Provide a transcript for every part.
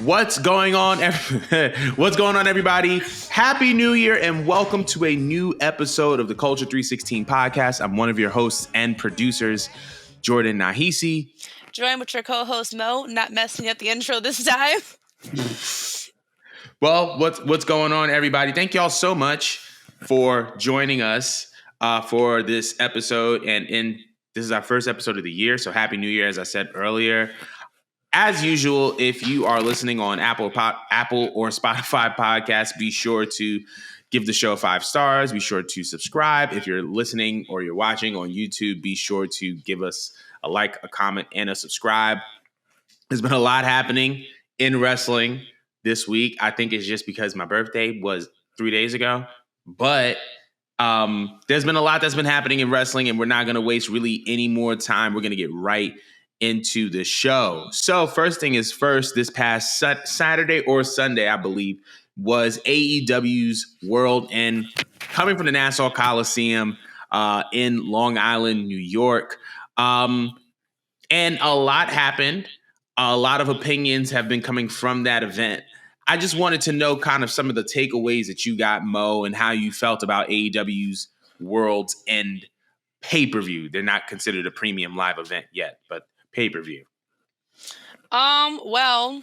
What's going on? What's going on, everybody? Happy New Year and welcome to a new episode of the Culture 316 podcast. I'm one of your hosts and producers, Jordan Nahisi. Joined with your co-host Mo, not messing up the intro this time. Well, what's going on, everybody? Thank y'all so much for joining us for this episode. This is our first episode of the year, so Happy New Year, as I said earlier. As usual, if you are listening on Apple or Spotify podcasts, be sure to give the show 5 stars. Be sure to subscribe. If you're listening or you're watching on YouTube, be sure to give us a like, a comment, and a subscribe. There's been a lot happening in wrestling this week. I think it's just because my birthday was 3 days ago. But there's been a lot that's been happening in wrestling, and we're not going to waste really any more time. We're going to get right into the show. So first thing is first, this past Saturday or Sunday, I believe, was AEW's World End, coming from the Nassau Coliseum in Long Island, New York. And a lot happened. A lot of opinions have been coming from that event. I just wanted to know kind of some of the takeaways that you got, Mo, and how you felt about AEW's World's End pay-per-view. They're not considered a premium live event yet, but pay-per-view. Well,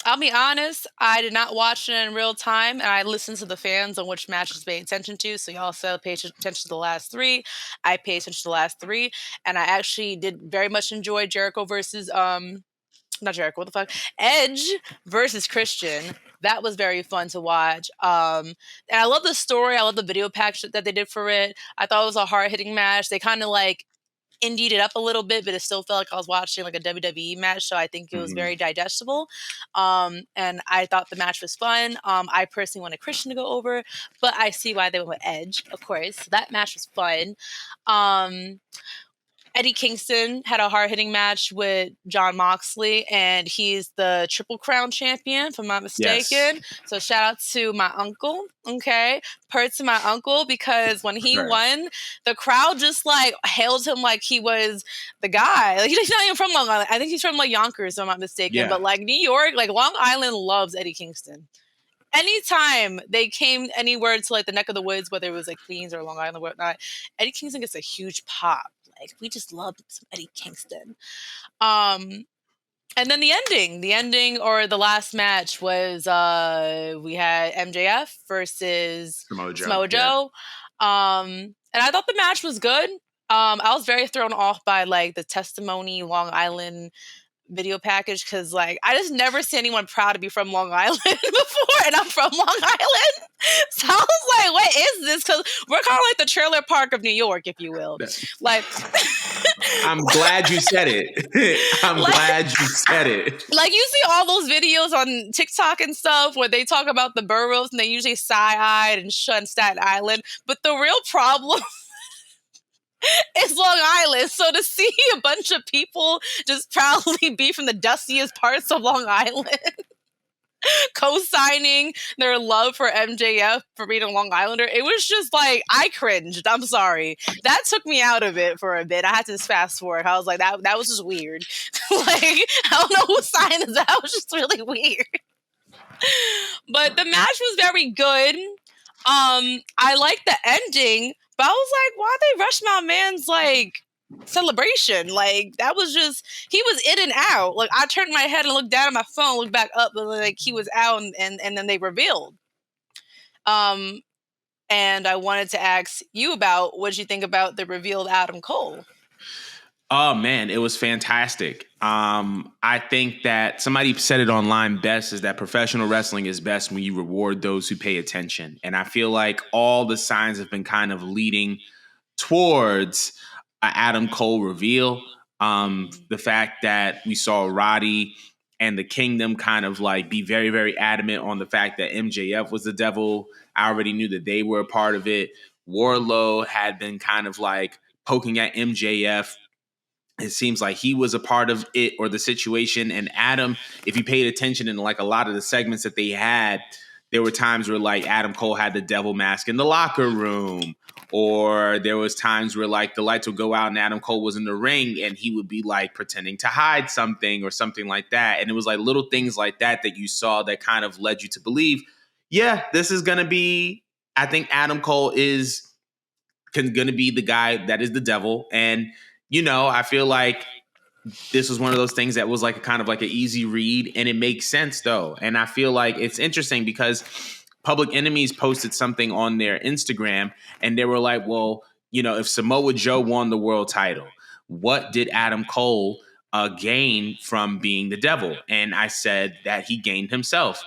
I'll be honest, I did not watch it in real time, and I listened to the fans on which matches pay attention to. So y'all said pay attention to the last 3. I paid attention to the last 3, and I actually did very much enjoy Jericho versus not Jericho, what the fuck? Edge versus Christian. That was very fun to watch. And I love the story. I love the video package that they did for it. I thought it was a hard-hitting match. They kind of like indied it up a little bit, but it still felt like I was watching like a WWE match. So I think it was very digestible. And I thought the match was fun. I personally wanted Christian to go over, but I see why they went with Edge, of course. So that match was fun. Eddie Kingston had a hard-hitting match with Jon Moxley, and he's the Triple Crown champion, if I'm not mistaken. Yes. So shout out to my uncle, okay? To my uncle, because when he won, the crowd just like hailed him like he was the guy. Like, he's not even from Long Island. I think he's from like Yonkers, if I'm not mistaken. Yeah. But like New York, like Long Island loves Eddie Kingston. Anytime they came anywhere to like the neck of the woods, whether it was like Queens or Long Island or whatnot, Eddie Kingston gets a huge pop. Like, we just love some Eddie Kingston. And then the ending or the last match was we had MJF versus Samoa Joe. Yeah. And I thought the match was good. I was very thrown off by like the testimony Long Island video package, because like I just never see anyone proud to be from Long Island before, and I'm from Long Island, so I was like, what is this? Because we're kind of like the trailer park of New York, if you will. Like, I'm glad you said it. I'm glad you said it. Like, you see all those videos on TikTok and stuff where they talk about the boroughs, and they usually side-eyed and shun Staten Island, but the real problem it's Long Island. So to see a bunch of people just proudly be from the dustiest parts of Long Island, co-signing their love for MJF for being a Long Islander, it was just like, I cringed. I'm sorry. That took me out of it for a bit. I had to just fast forward. I was like, that was just weird. Like, I don't know who signed this. That was just really weird. But the match was very good. I liked the ending, but I was like, why they rush my man's like celebration? Like, that was just, he was in and out. Like, I turned my head and looked down at my phone, looked back up, and like he was out, and then they revealed. And I wanted to ask you about what you think about the revealed Adam Cole. Oh man, it was fantastic. I think that somebody said it online best, is that professional wrestling is best when you reward those who pay attention. And I feel like all the signs have been kind of leading towards an Adam Cole reveal. The fact that we saw Roddy and the Kingdom kind of like be very, very adamant on the fact that MJF was the devil. I already knew that they were a part of it. Wardlow had been kind of like poking at MJF. It seems like he was a part of it or the situation. And Adam, if you paid attention in like a lot of the segments that they had, there were times where like Adam Cole had the devil mask in the locker room, or there was times where like the lights would go out and Adam Cole was in the ring and he would be like pretending to hide something or something like that. And it was like little things like that that you saw that kind of led you to believe, yeah, this is going to be, I think Adam Cole is going to be the guy that is the devil. And, you know, I feel like this was one of those things that was like a kind of like an easy read, and it makes sense though. And I feel like it's interesting because Public Enemies posted something on their Instagram and they were like, well, you know, if Samoa Joe won the world title, what did Adam Cole gain from being the devil? And I said that he gained himself.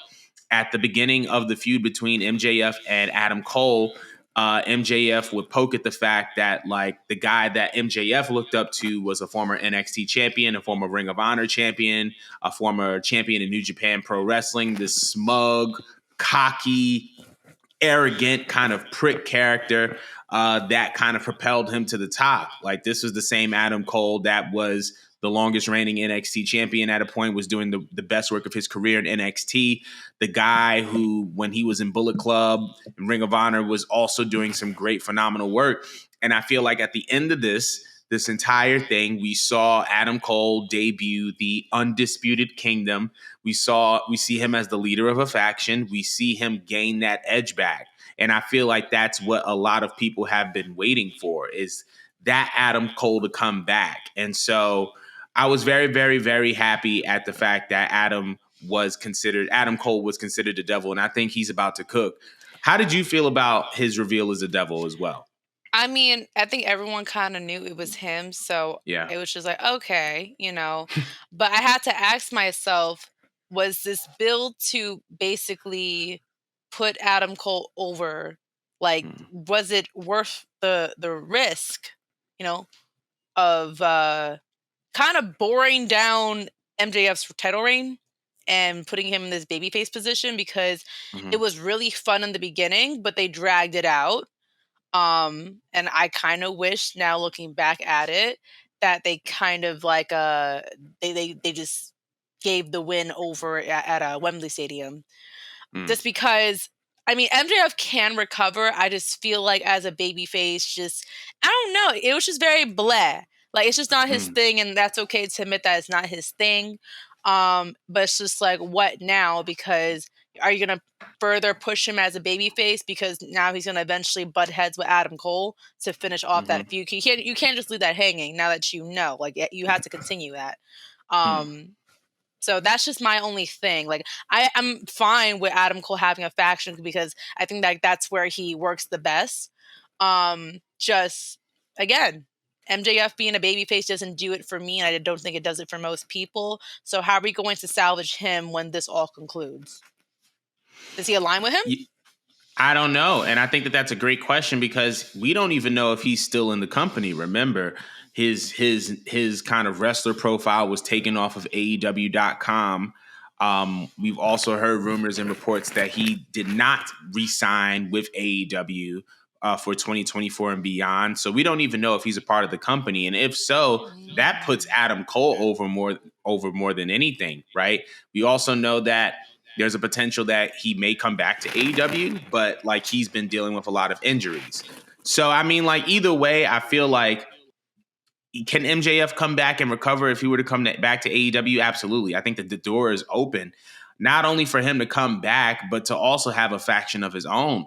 At the beginning of the feud between MJF and Adam Cole, MJF would poke at the fact that like the guy that MJF looked up to was a former NXT champion, a former Ring of Honor champion, a former champion in New Japan Pro Wrestling, this smug, cocky, arrogant kind of prick character that kind of propelled him to the top. Like this was the same Adam Cole that was the longest reigning NXT champion at a point, was doing the best work of his career in NXT. The guy who, when he was in Bullet Club and Ring of Honor, was also doing some great, phenomenal work. And I feel like at the end of this entire thing, we saw Adam Cole debut the Undisputed Kingdom. We see him as the leader of a faction. We see him gain that edge back. And I feel like that's what a lot of people have been waiting for, is that Adam Cole to come back. And so I was very, very, very happy at the fact that Adam Cole was considered the devil. And I think he's about to cook. How did you feel about his reveal as the devil as well? I mean, I think everyone kind of knew it was him, so Yeah. it was just like, okay, you know. But I had to ask myself, was this build to basically put Adam Cole over? Like, Mm, was it worth the risk, you know, of kind of boring down MJF's title reign and putting him in this babyface position? Because it mhm, was really fun in the beginning, but they dragged it out. And I kind of wish, now looking back at it, that they kind of like they just gave the win over at Wembley Stadium, mm, just because. I mean, MJF can recover. I just feel like as a baby face, just I don't know. It was just very bleh. Like it's just not his mm, thing, and that's okay to admit that it's not his thing. But it's just like, what now? Because are you gonna further push him as a baby face, because now he's gonna eventually butt heads with Adam Cole to finish off mhm, that feud? You can't just leave that hanging now that you know. Like you have to continue that. mm. So that's just my only thing. Like I'm fine with Adam Cole having a faction, because I think that that's where he works the best. Just again, MJF being a babyface doesn't do it for me, and I don't think it does it for most people. So how are we going to salvage him when this all concludes? Does he align with him? I don't know. And I think that that's a great question because we don't even know if he's still in the company. Remember, his kind of wrestler profile was taken off of AEW.com. We've also heard rumors and reports that he did not re-sign with AEW for 2024 and beyond. So we don't even know if he's a part of the company. And if so, that puts Adam Cole over more than anything, right? We also know that there's a potential that he may come back to AEW, but like he's been dealing with a lot of injuries. So I mean, like either way, I feel like, can MJF come back and recover if he were to come back to AEW? Absolutely. I think that the door is open, not only for him to come back, but to also have a faction of his own.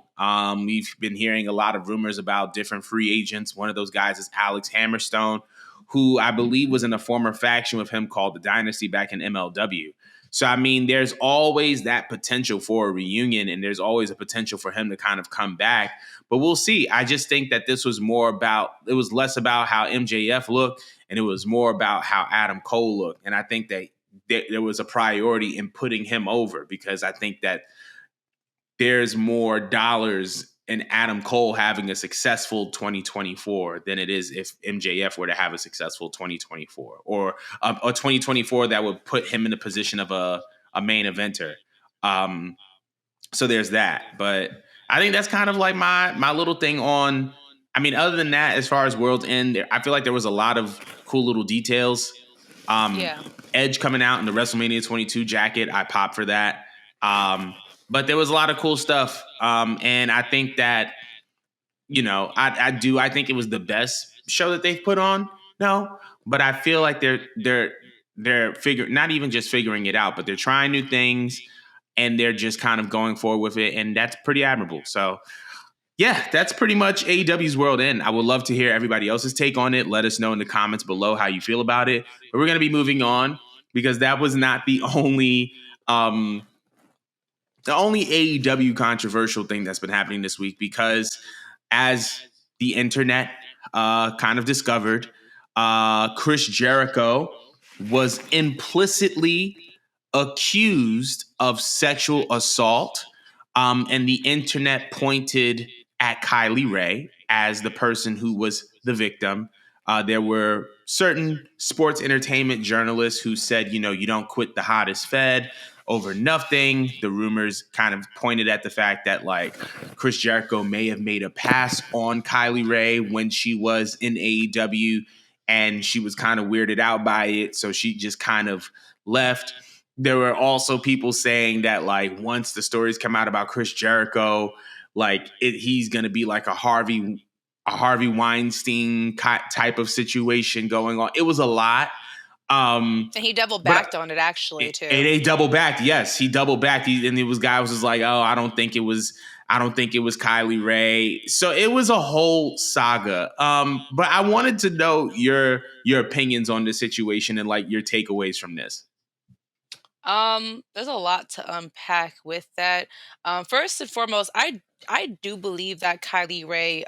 We've been hearing a lot of rumors about different free agents. One of those guys is Alex Hammerstone, who I believe was in a former faction with him called the Dynasty back in MLW. So, I mean, there's always that potential for a reunion, and there's always a potential for him to kind of come back. But we'll see. I just think that this was it was less about how MJF looked, and it was more about how Adam Cole looked. And I think that there was a priority in putting him over, because I think that there's more dollars in Adam Cole having a successful 2024 than it is if MJF were to have a successful 2024, or a 2024 that would put him in the position of a main eventer. Um, so there's that. But I think that's kind of like my little thing on. I mean, other than that, as far as World's End, I feel like there was a lot of cool little details. Um, Yeah. Edge coming out in the WrestleMania 22 jacket, I popped for that. But there was a lot of cool stuff, and I think that I think it was the best show that they've put on. No, but I feel like they're figuring, not even just figuring it out, but they're trying new things and they're just kind of going forward with it, and that's pretty admirable. So yeah, that's pretty much AEW's World End. I would love to hear everybody else's take on it. Let us know in the comments below how you feel about it. But we're going to be moving on because that was not the only AEW controversial thing that's been happening this week, because as the internet kind of discovered, Chris Jericho was implicitly accused of sexual assault, and the internet pointed at Kylie Ray as the person who was the victim. There were certain sports entertainment journalists who said, you don't quit the hottest fed over nothing. The rumors kind of pointed at the fact that like Chris Jericho may have made a pass on Kylie Ray when she was in AEW, and she was kind of weirded out by it, so she just kind of left. There were also people saying that like once the stories come out about Chris Jericho, like he's going to be like a Harvey Weinstein type of situation going on. It was a lot. And he double backed on it actually too. And they double backed. Yes, he double backed. And it was guy was just like, oh, I don't think it was Kylie Ray. So it was a whole saga. But I wanted to know your opinions on this situation and like your takeaways from this. There's a lot to unpack with that. First and foremost, I do believe that Kylie Ray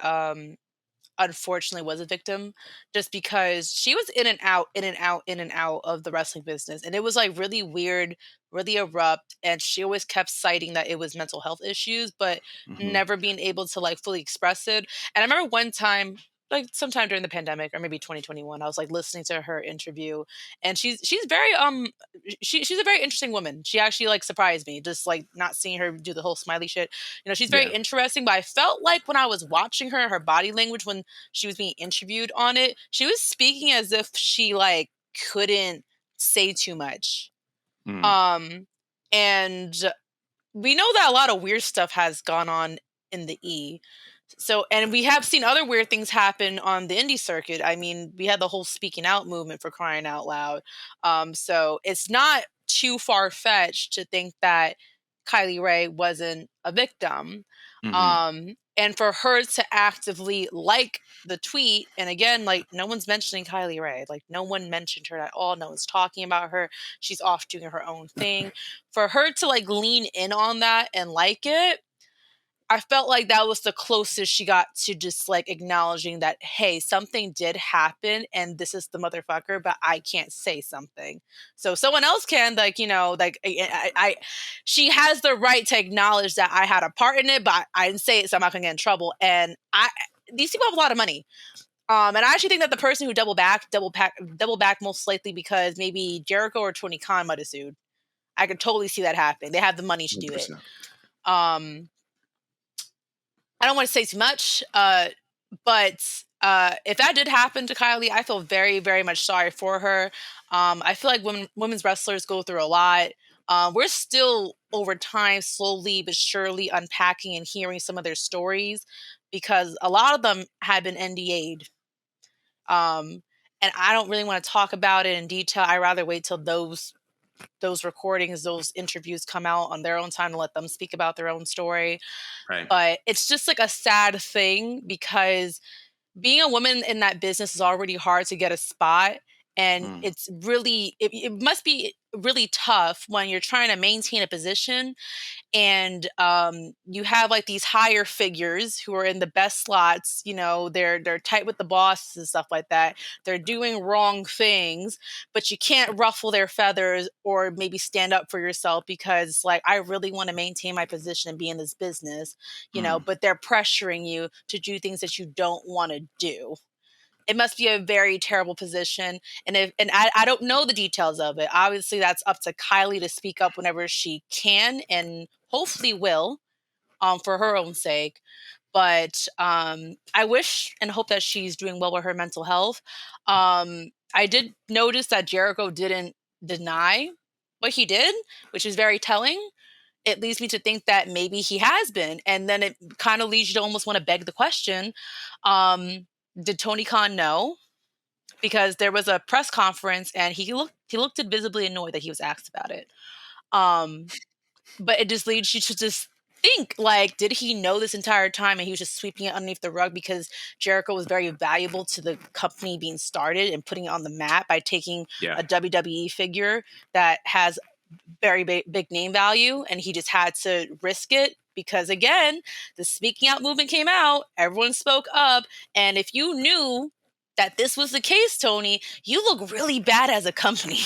unfortunately was a victim, just because she was in and out, in and out, in and out of the wrestling business. And it was like really weird, really abrupt. And she always kept citing that it was mental health issues, but never being able to like fully express it. And I remember one time, like sometime during the pandemic or maybe 2021, I was like listening to her interview, and she's very she's a very interesting woman. She actually like surprised me, just like not seeing her do the whole smiley shit. She's very interesting, but I felt like when I was watching her body language when she was being interviewed on it, she was speaking as if she like couldn't say too much. And we know that a lot of weird stuff has gone on in the E. So, and we have seen other weird things happen on the indie circuit. I mean, we had the whole speaking out movement, for crying out loud. So it's not too far fetched to think that Kylie Ray wasn't a victim. And for her to actively like the tweet, and again, like no one's mentioning Kylie Ray, like no one mentioned her at all. No one's talking about her. She's off doing her own thing. For her to like lean in on that and like it, I felt like that was the closest she got to just like acknowledging that, hey, something did happen and this is the motherfucker, but I can't say something. So someone else can, like, like she has the right to acknowledge that I had a part in it, but I didn't say it, so I'm not gonna get in trouble. And these people have a lot of money. And I actually think that the person who double back most likely because maybe Jericho or Tony Khan might have sued. I could totally see that happening. They have the money to do it. I don't want to say too much, but if that did happen to Kylie, I feel very, very much sorry for her. I feel like women's wrestlers go through a lot. We're still, over time, slowly but surely unpacking and hearing some of their stories, because a lot of them have been NDA'd. And I don't really want to talk about it in detail. I rather wait till those recordings, those interviews come out on their own time to let them speak about their own story. Right. But it's just like a sad thing, because being a woman in that business is already hard to get a spot. And it's really, it must be really tough when you're trying to maintain a position, and you have like these higher figures who are in the best slots. They're tight with the bosses and stuff like that. They're doing wrong things, but you can't ruffle their feathers or maybe stand up for yourself, because like, I really want to maintain my position and be in this business, but they're pressuring you to do things that you don't want to do. It must be a very terrible position. And I don't know the details of it. Obviously, that's up to Kylie to speak up whenever she can, and hopefully will, for her own sake. But I wish and hope that she's doing well with her mental health. I did notice that Jericho didn't deny what he did, which is very telling. it leads me to think that maybe he has been. And then it kind of leads you to almost want to beg the question, did Tony Khan know? Because there was a press conference and he looked visibly annoyed that he was asked about it. But it just leads you to just think, like, did he know this entire time and he was just sweeping it underneath the rug because Jericho was very valuable to the company being started and putting it on the map by taking a WWE figure that has very big name value, and he just had to risk it because, again, the speaking out movement came out, everyone spoke up, and if you knew that this was the case, Tony, you look really bad as a company.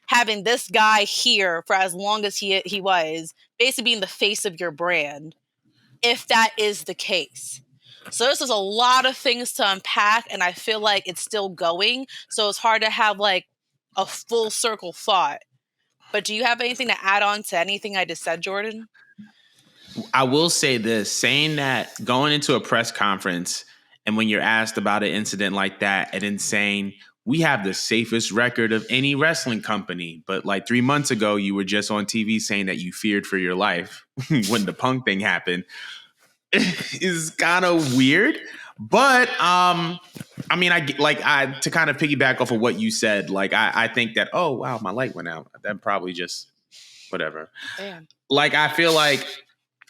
Having this guy here for as long as he was, basically being the face of your brand, if that is the case. So this is a lot of things to unpack, and I feel like it's still going. So it's hard to have like a full circle thought. But do you have anything to add on to anything I just said, Jordan? I will say this, saying that going into a press conference and when you're asked about an incident like that and then saying, we have the safest record of any wrestling company. But like 3 months ago, you were just on TV saying that you feared for your life when the Punk thing happened. Is kind of weird. But I mean, to kind of piggyback off of what you said, like I think that, oh wow, my light went out. That probably just whatever. Damn. Like I feel like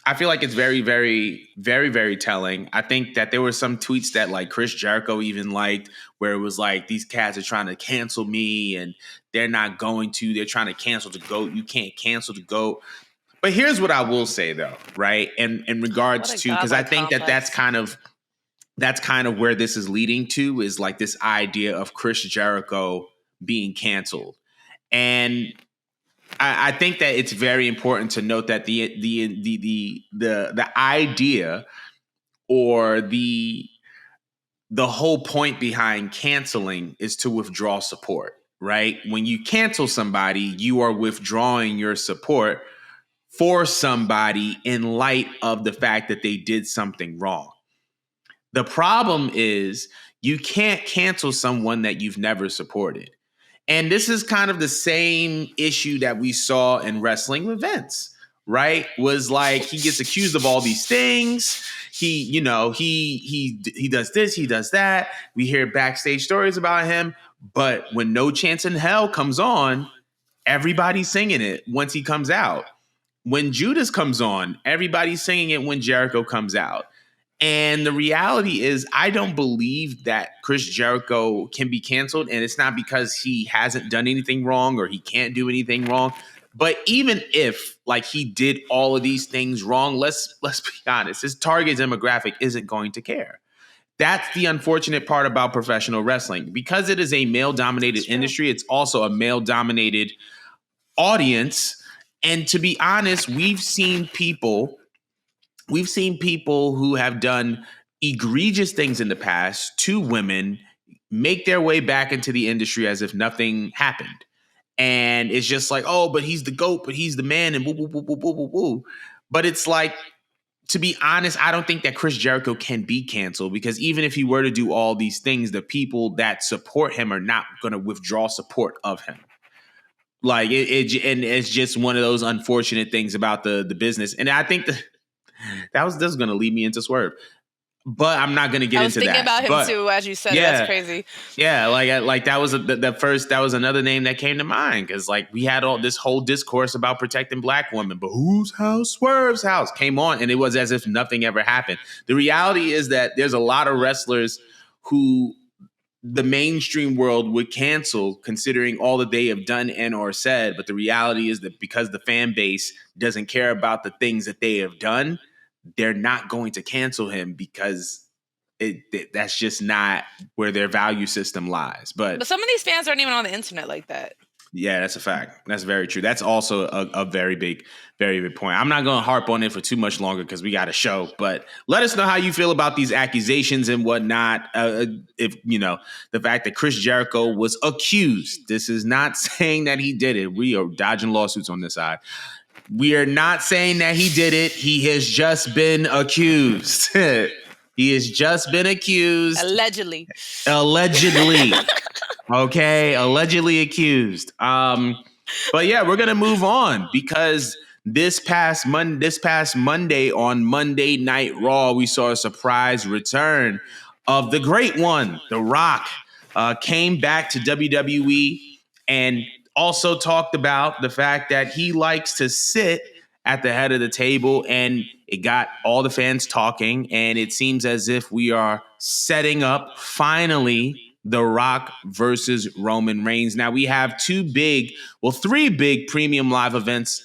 it's very, very, very, very telling. I think that there were some tweets that like Chris Jericho even liked, where it was like, these cats are trying to cancel me and they're not going to. They're trying to cancel the GOAT. You can't cancel the GOAT. But here's what I will say though, right? And in regards to, because I think that that's kind of where this is leading to, is like this idea of Chris Jericho being canceled. And I think that it's very important to note that the idea or the whole point behind canceling is to withdraw support, right? When you cancel somebody, you are withdrawing your support for somebody in light of the fact that they did something wrong. The problem is you can't cancel someone that you've never supported. And this is kind of the same issue that we saw in wrestling with Vince, right? Was like, he gets accused of all these things. He does this, he does that. We hear backstage stories about him. But when No Chance in Hell comes on, everybody's singing it once he comes out. When Judas comes on, everybody's singing it when Jericho comes out. And the reality is, I don't believe that Chris Jericho can be canceled. And it's not because he hasn't done anything wrong or he can't do anything wrong. But even if like he did all of these things wrong, let's be honest, his target demographic isn't going to care. That's the unfortunate part about professional wrestling. Because it is a male-dominated industry, it's also a male-dominated audience. And to be honest, we've seen people who have done egregious things in the past to women make their way back into the industry as if nothing happened. And it's just like, oh, but he's the GOAT, but he's the man, and woo, woo, woo, woo, woo, woo, woo. But it's like, to be honest, I don't think that Chris Jericho can be canceled, because even if he were to do all these things, the people that support him are not going to withdraw support of him. Like and it's just one of those unfortunate things about the business. And I think this is going to lead me into Swerve, but I'm not going to get into that. I was thinking about him too, as you said. Yeah, that's crazy. Yeah, like that was that was another name that came to mind, because like we had all this whole discourse about protecting black women, but whose house? Swerve's house came on, and it was as if nothing ever happened. The reality is that there's a lot of wrestlers who the mainstream world would cancel, considering all that they have done and or said. But the reality is that because the fan base doesn't care about the things that they have done, they're not going to cancel him, because that's just not where their value system lies. But some of these fans aren't even on the internet like that. Yeah, that's a fact. That's very true. That's also a very big point. I'm not going to harp on it for too much longer because we got a show. But let us know how you feel about these accusations and whatnot. If the fact that Chris Jericho was accused. This is not saying that he did it. We are dodging lawsuits on this side. We are not saying that he did it. He has just been accused. He has just been accused. Allegedly. Okay, allegedly accused. But yeah, we're gonna move on, because this past Monday on Monday Night Raw, we saw a surprise return of the great one, The Rock, came back to WWE and also talked about the fact that he likes to sit at the head of the table, and it got all the fans talking, and it seems as if we are setting up finally The Rock versus Roman Reigns. Now we have three big premium live events.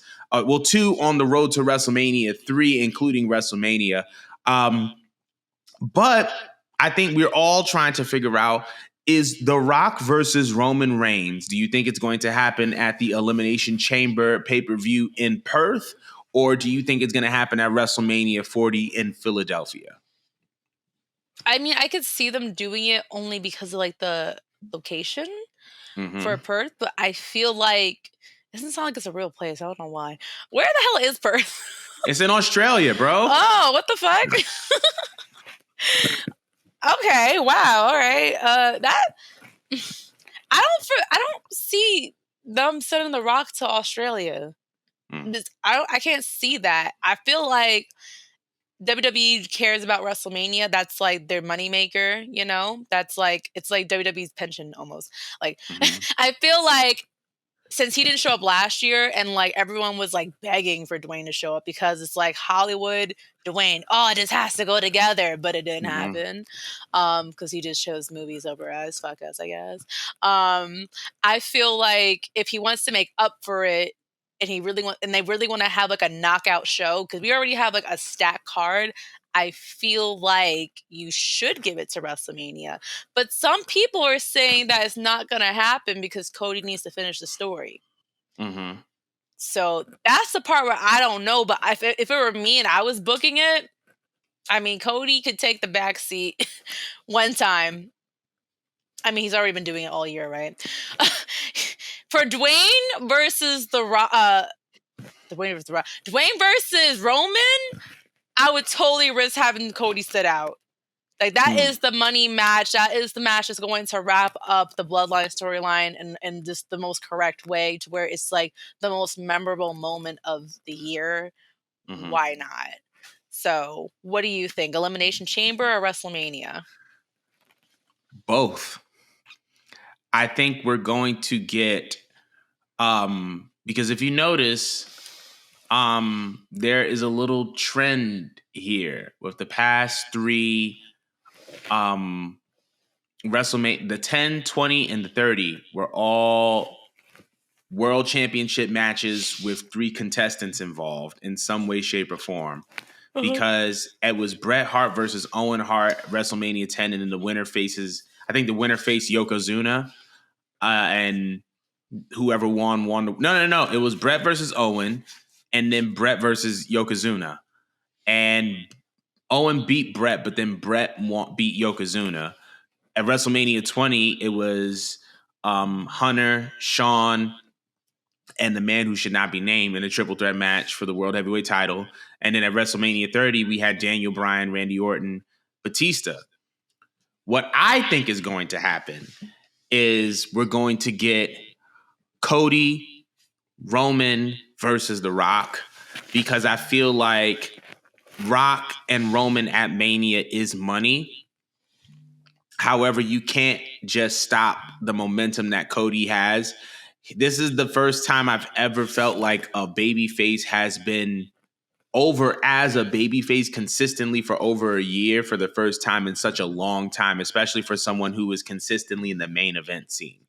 Two on the road to WrestleMania, three including WrestleMania. But I think we're all trying to figure out, is The Rock versus Roman Reigns, do you think it's going to happen at the Elimination Chamber pay-per-view in Perth, or do you think it's going to happen at WrestleMania 40 in Philadelphia? I mean, I could see them doing it only because of like the location for Perth, but I feel like it doesn't sound like it's a real place. I don't know why. Where the hell is Perth? It's in Australia, bro. Oh, what the fuck? Okay, wow, all right. I don't see them sending The Rock to Australia. I can't see that. I feel like WWE cares about WrestleMania. That's like their moneymaker, you know? That's like, it's like WWE's pension almost. Like, I feel like since he didn't show up last year and like everyone was like begging for Dwayne to show up because it's like Hollywood, Dwayne, oh, it just has to go together, but it didn't happen because he just chose movies over us, fuck us, I guess. I feel like if he wants to make up for it and they really want to have like a knockout show, because we already have like a stacked card, I feel like you should give it to WrestleMania. But some people are saying that it's not going to happen because Cody needs to finish the story. So that's the part where I don't know. But if it were me and I was booking it, I mean, Cody could take the back seat one time. I mean, he's already been doing it all year, right? For Dwayne versus Dwayne versus Roman, I would totally risk having Cody sit out. Like, that is the money match. That is the match that's going to wrap up the Bloodline storyline in just the most correct way, to where it's like the most memorable moment of the year. Why not? So, what do you think? Elimination Chamber or WrestleMania? Both. I think we're going to get, because if you notice, there is a little trend here with the past three WrestleMania, the 10, 20, and the 30 were all world championship matches with three contestants involved in some way, shape, or form. Because it was Bret Hart versus Owen Hart, WrestleMania 10, and then the winner faced Yokozuna, and whoever won. No. It was Bret versus Owen, and then Bret versus Yokozuna. And Owen beat Bret, but then Bret beat Yokozuna. At WrestleMania 20, it was Hunter, Shawn, and the man who should not be named in a triple threat match for the World Heavyweight title. And then at WrestleMania 30, we had Daniel Bryan, Randy Orton, Batista. What I think is going to happen is we're going to get Cody, Roman versus The Rock, because I feel like Rock and Roman at Mania is money. However, you can't just stop the momentum that Cody has. This is the first time I've ever felt like a babyface has been over as a babyface consistently for over a year for the first time in such a long time, especially for someone who is consistently in the main event scene.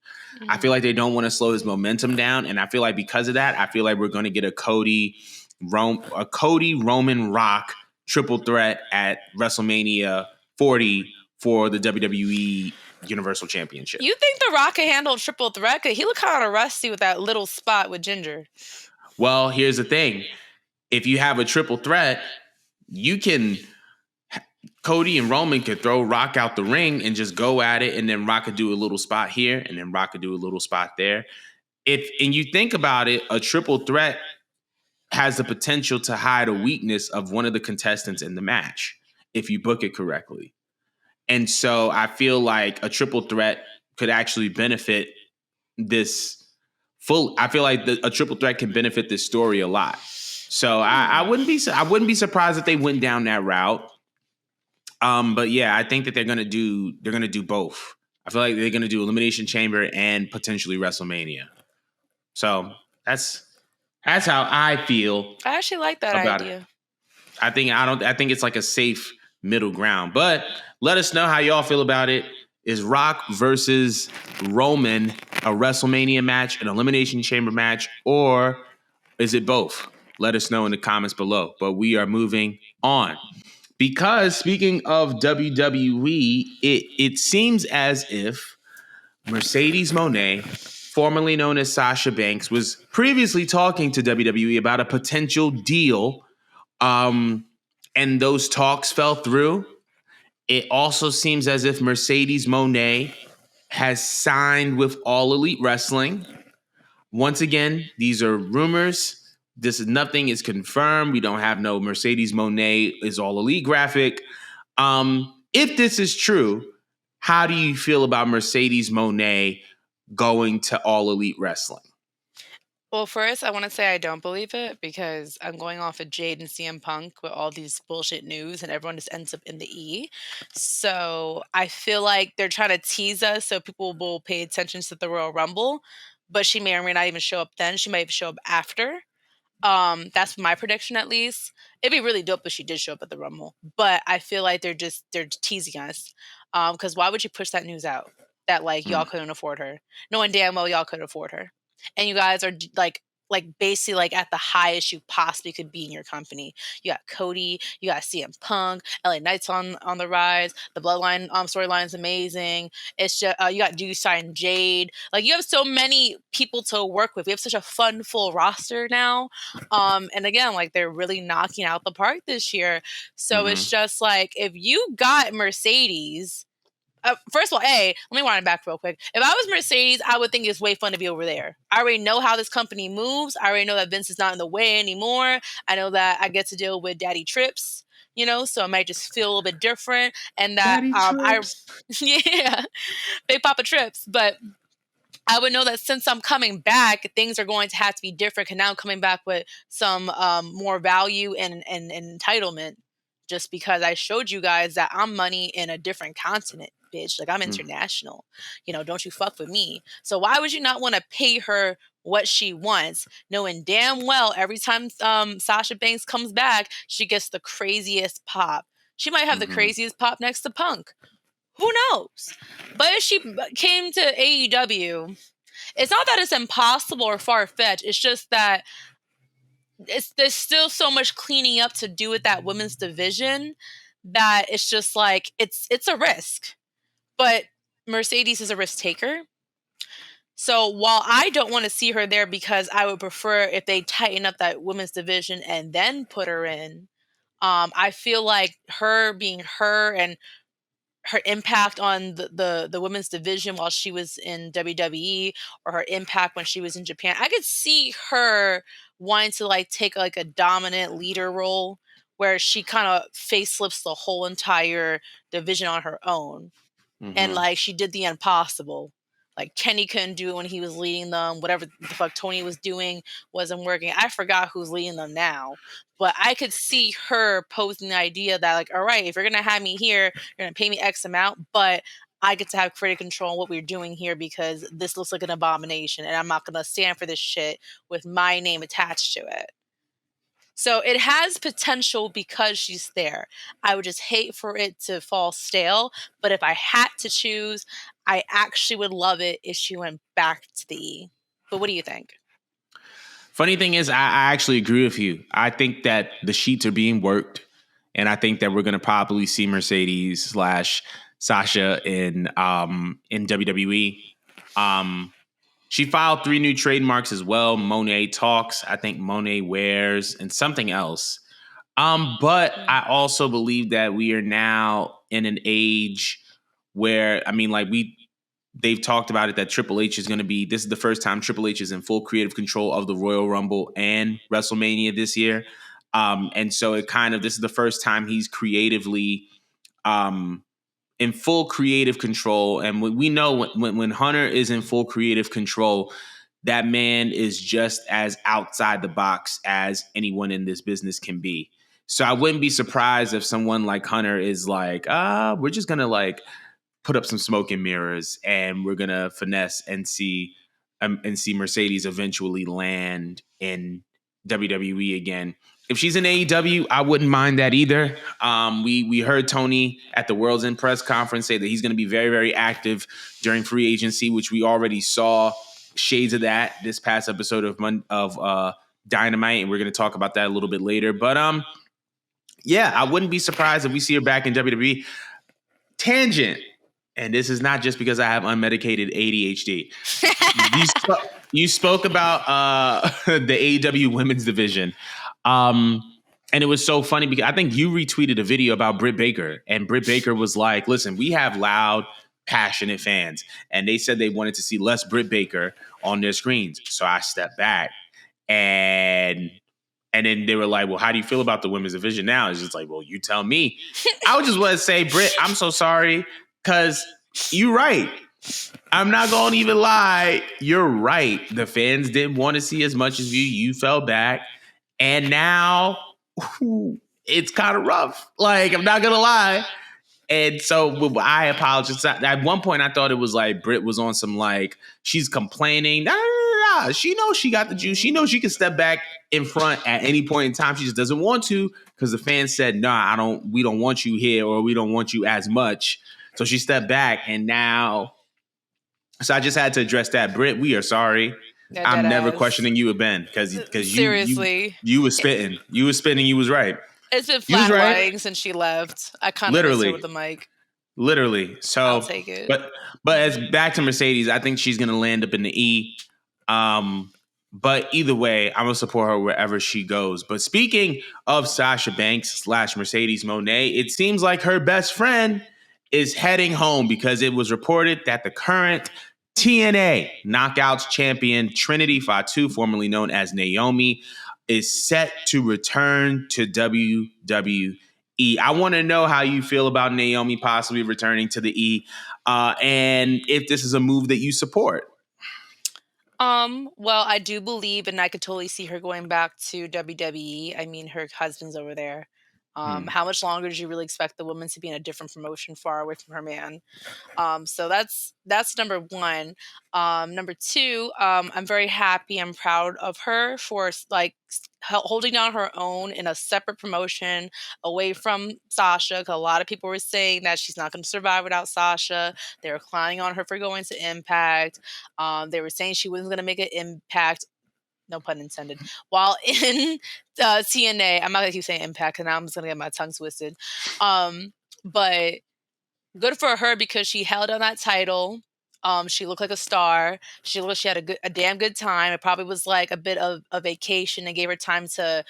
I feel like they don't want to slow his momentum down, and I feel like because of that, I feel like we're going to get a Cody Roman Rock triple threat at WrestleMania 40 for the WWE Universal Championship. You think The Rock can handle triple threat? He looked kind of rusty with that little spot with Ginger. Well, here's the thing. If you have a triple threat, Cody and Roman could throw Rock out the ring and just go at it, and then Rock could do a little spot here, and then Rock could do a little spot there. And you think about it, a triple threat has the potential to hide a weakness of one of the contestants in the match if you book it correctly. And so I feel like a triple threat could actually benefit this I feel like a triple threat can benefit this story a lot. So I wouldn't be surprised if they went down that route. But yeah, I think that they're gonna do both. I feel like they're gonna do Elimination Chamber and potentially WrestleMania. So that's how I feel I actually like that about it. idea. I think it's like a safe middle ground. But let us know how y'all feel about it. Is Rock versus Roman a WrestleMania match, an Elimination Chamber match, or is it both? Let us know in the comments below. But we are moving on. Because speaking of WWE, it seems as if Mercedes Moné, formerly known as Sasha Banks, was previously talking to WWE about a potential deal, and those talks fell through. It also seems as if Mercedes Moné has signed with All Elite Wrestling. Once again, these are rumors. Nothing is confirmed. We don't have no Mercedes Moné is All Elite graphic. If this is true, how do you feel about Mercedes Moné going to All Elite Wrestling? Well, first, I want to say I don't believe it because I'm going off of Jade and CM Punk with all these bullshit news, and everyone just ends up in the E. So I feel like they're trying to tease us so people will pay attention to the Royal Rumble, but she may or may not even show up then. She might show up after. That's my prediction at least. It'd be really dope if she did show up at the Rumble, but I feel like they're teasing us. Because why would you push that news out that like y'all couldn't afford her, knowing damn well y'all could afford her, and you guys are like basically like at the highest you possibly could be in your company. You got Cody, you got CM Punk, LA Knight's on the rise. The Bloodline storyline is amazing. It's just you got Dusai and Jade. Like you have so many people to work with. We have such a fun full roster now. And again, like they're really knocking out the park this year. So it's just like if you got Mercedes. First of all, let me wind it back real quick. If I was Mercedes, I would think it's way fun to be over there. I already know how this company moves. I already know that Vince is not in the way anymore. I know that I get to deal with Daddy Trips, so it might just feel a little bit different. And that yeah, Big Papa Trips. But I would know that since I'm coming back, things are going to have to be different. And now I'm coming back with some more value and entitlement, just because I showed you guys that I'm money in a different continent, bitch. Like I'm international. Don't you fuck with me. So why would you not want to pay her what she wants, knowing damn well every time Sasha Banks comes back, she gets the craziest pop. She might have the craziest pop next to Punk. Who knows? But if she came to AEW, it's not that it's impossible or far-fetched. It's just that there's still so much cleaning up to do with that women's division that it's just like it's a risk. But Mercedes is a risk taker. So while I don't want to see her there because I would prefer if they tighten up that women's division and then put her in, I feel like her being her and her impact on the women's division while she was in WWE, or her impact when she was in Japan. I could see her wanting to like take like a dominant leader role where she kind of facelifts the whole entire division on her own. And like she did the impossible. Like Kenny couldn't do it when he was leading them. Whatever the fuck Tony was doing wasn't working. I forgot who's leading them now. But I could see her posing the idea that like, all right, if you're gonna have me here, you're gonna pay me X amount, but I get to have creative control on what we're doing here because this looks like an abomination and I'm not gonna stand for this shit with my name attached to it. So it has potential because she's there. I would just hate for it to fall stale. But if I had to choose, I actually would love it if she went back to the E. But what do you think? Funny thing is, I actually agree with you. I think that the sheets are being worked, and I think that we're going to probably see Mercedes slash Sasha in WWE. She filed 3 new trademarks as well. Monet Talks, I think Monet Wears, and something else. But I also believe that we are now in an age where, I mean, like they've talked about it that Triple H is going to be, this is the first time Triple H is in full creative control of the Royal Rumble and WrestleMania this year. And so this is the first time he's creatively in full creative control. And we know when Hunter is in full creative control, that man is just as outside the box as anyone in this business can be. So I wouldn't be surprised if someone like Hunter is like, we're just gonna like put up some smoke and mirrors and we're gonna finesse and see Mercedes eventually land in WWE again. If she's in AEW, I wouldn't mind that either. We heard Tony at the World's End press conference say that he's going to be very, very active during free agency, which we already saw shades of that this past episode of Dynamite, and we're going to talk about that a little bit later. But yeah, I wouldn't be surprised if we see her back in WWE. Tangent, and this is not just because I have unmedicated ADHD. You spoke about the AEW women's division. And it was so funny because I think you retweeted a video about Britt Baker, and Britt Baker was like, listen, we have loud, passionate fans, and they said they wanted to see less Britt Baker on their screens. So I stepped back, and then they were like, well, how do you feel about the women's division now? It's just like, well, you tell me. I would just want to say, Britt, I'm so sorry, because you're right. I'm not going to even lie. You're right. The fans didn't want to see as much as you. You fell back. And now it's kind of rough. Like, I'm not going to lie. And so I apologize. At one point, I thought it was like Britt was on some like, she's complaining. Nah. She knows she got the juice. She knows she can step back in front at any point in time. She just doesn't want to because the fans said, nah, we don't want you here, or we don't want you as much. So she stepped back, and now, so I just had to address that. Britt, we are sorry. Yeah, I'm never questioning you, Ben, because seriously, you was spitting. You was spitting. You was right. It's been flat since she left. I kind of miss her with the mic. Literally. So I'll take it. But as back to Mercedes, I think she's gonna land up in the E. But either way, I'm gonna support her wherever she goes. But speaking of Sasha Banks / Mercedes Moné, it seems like her best friend is heading home because it was reported that the current TNA Knockouts champion Trinity Fatu, formerly known as Naomi, is set to return to WWE. I want to know how you feel about Naomi possibly returning to the E, and if this is a move that you support. Well, I do believe, and I could totally see her going back to WWE. I mean, her husband's over there. How much longer did you really expect the woman to be in a different promotion far away from her man? So that's number one. Number two, I'm very happy and proud of her for like holding down her own in a separate promotion away from Sasha. Because a lot of people were saying that she's not going to survive without Sasha. They were clowning on her for going to Impact. They were saying she wasn't going to make an impact. No pun intended. While in TNA, I'm not gonna keep saying Impact, and now I'm just gonna get my tongue twisted. But good for her because she held on that title. She looked like a star. She looked like she had a damn good time. It probably was like a bit of a vacation and gave her time to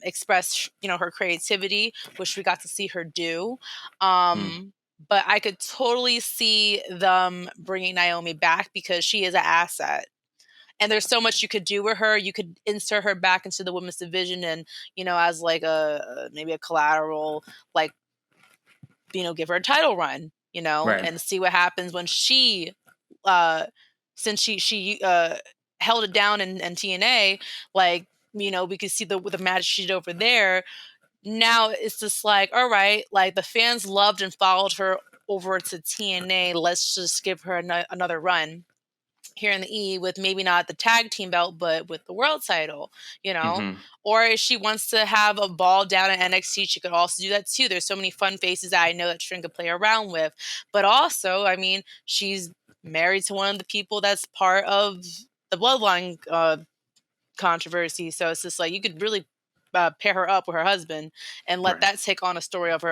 express, her creativity, which we got to see her do. But I could totally see them bringing Naomi back because she is an asset. And there's so much you could do with her. You could insert her back into the women's division and, as like maybe a collateral, like, give her a title run, Right. and see what happens when she, since she held it down in TNA, like, we could see the match she did over there. Now it's just like, all right, like the fans loved and followed her over to TNA. Let's just give her another run here in the E with maybe not the tag team belt, but with the world title, or if she wants to have a ball down at NXT, she could also do that too. There's so many fun faces that I know that Trin could play around with, but also, I mean, she's married to one of the people that's part of the Bloodline controversy. So it's just like, you could really pair her up with her husband and let that take on a story of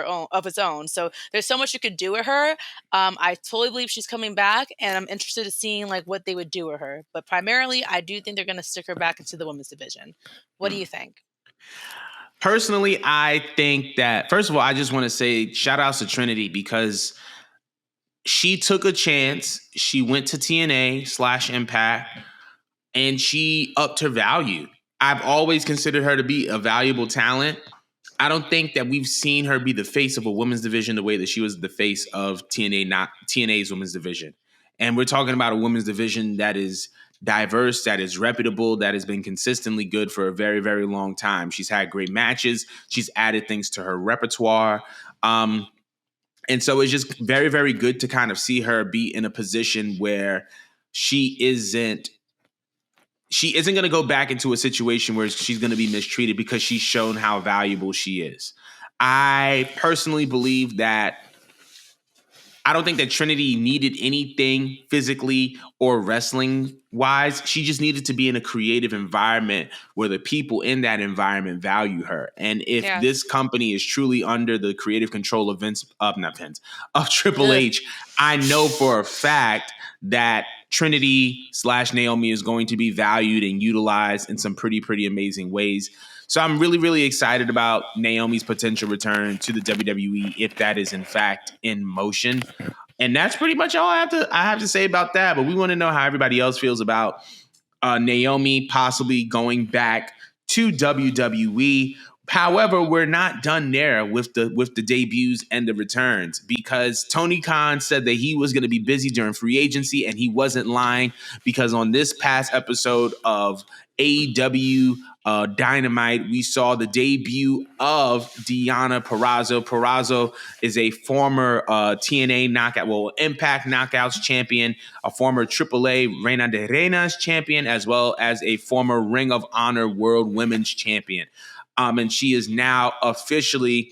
its own. So there's so much you could do with her. I totally believe she's coming back, and I'm interested in seeing like what they would do with her. But primarily, I do think they're going to stick her back into the women's division. What do you think? Personally, I think that, first of all, I just want to say shout outs to Trinity because she took a chance. She went to TNA / Impact and she upped her value. I've always considered her to be a valuable talent. I don't think that we've seen her be the face of a women's division the way that she was the face of TNA, not TNA's women's division. And we're talking about a women's division that is diverse, that is reputable, that has been consistently good for a very, very long time. She's had great matches. She's added things to her repertoire. And so it's just very, very good to kind of see her be in a position where she isn't going to go back into a situation where she's going to be mistreated because she's shown how valuable she is. I personally believe that I don't think that Trinity needed anything physically or wrestling wise. She just needed to be in a creative environment where the people in that environment value her. And if this company is truly under the creative control of of Triple H, I know for a fact that Trinity / Naomi is going to be valued and utilized in some pretty amazing ways. So I'm really, really excited about Naomi's potential return to the WWE if that is in fact in motion. And that's pretty much all I have to say about that. But we want to know how everybody else feels about Naomi possibly going back to WWE. However, we're not done there with the debuts and the returns, because Tony Khan said that he was going to be busy during free agency, and he wasn't lying, because on this past episode of AEW Dynamite, we saw the debut of Deonna Purrazzo. Purrazzo is a former TNA Impact Knockouts champion, a former AAA Reina de Reinas champion, as well as a former Ring of Honor World Women's Champion. And she is now officially